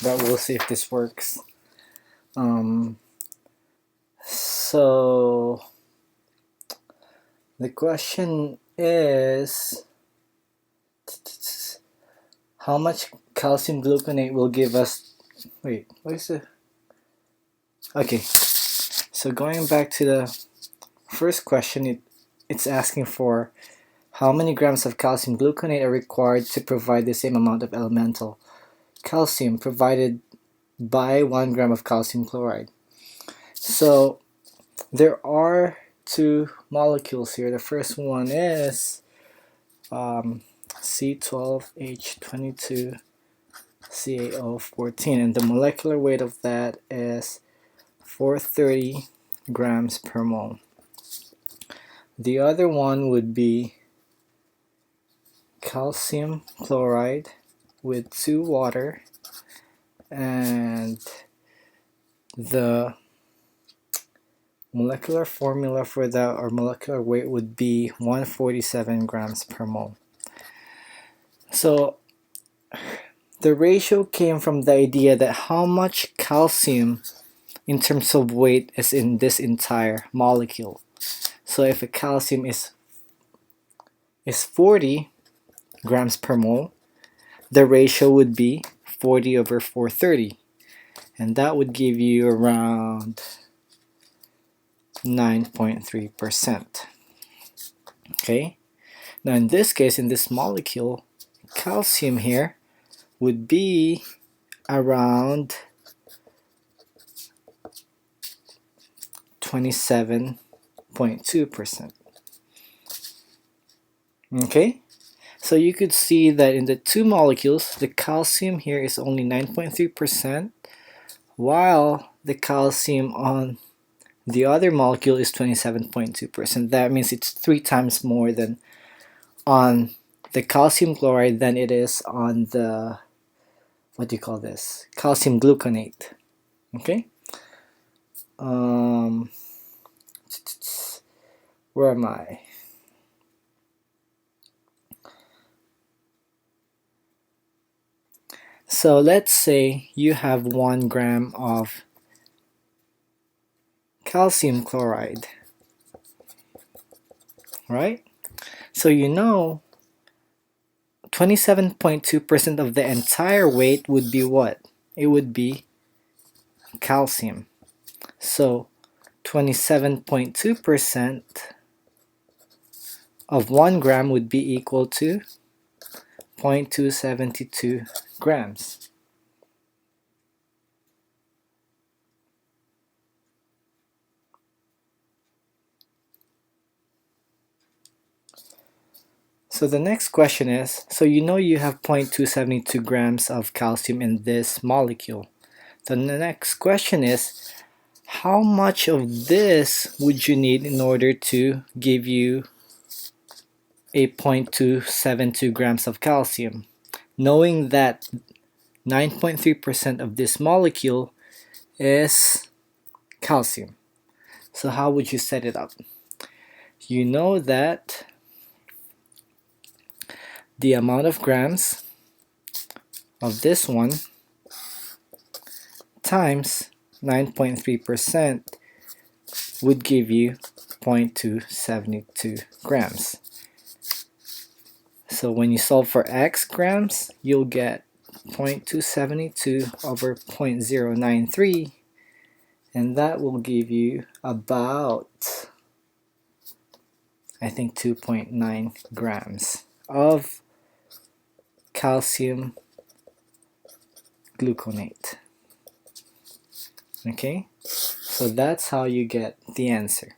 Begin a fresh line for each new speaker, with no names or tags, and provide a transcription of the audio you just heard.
but we'll see if this works. So the question is, how much calcium gluconate will give us, wait, what is it? Okay, so going back to the first question, it's asking for how many grams of calcium gluconate are required to provide the same amount of elemental calcium provided by 1 gram of calcium chloride. So there are two molecules here. The first one is C12H22CaO14, and the molecular weight of that is 430 grams per mole. The other one would be calcium chloride with 2 water, and the molecular formula for that, or molecular weight, would be 147 grams per mole. So the ratio came from the idea that how much calcium in terms of weight is in this entire molecule. So if a calcium is 40 grams per mole, the ratio would be 40 over 430, and that would give you around 9.3%. Okay, now in this case, in this molecule, calcium here would be around 27.2%. Okay, so you could see that in the two molecules, the calcium here is only 9.3%, while the calcium on the other molecule is 27.2%. That means it's 3 times more than on the calcium chloride than it is on the, what do you call this, calcium gluconate. Okay, where am I? So let's say you have 1 gram of calcium chloride, right? So you know 27.2% of the entire weight would be what? It would be calcium. So 27.2% of 1 gram would be equal to 0.272 grams. So the next question is, so you know you have 0.272 grams of calcium in this molecule. The next question is, how much of this would you need in order to give you a 0.272 grams of calcium, knowing that 9.3% of this molecule is calcium? So how would you set it up? You know that the amount of grams of this one times 9.3% would give you 0.272 grams. So when you solve for x grams, you'll get 0.272 over 0.093, and that will give you about, I think, 2.9 grams of calcium gluconate. Okay, so that's how you get the answer.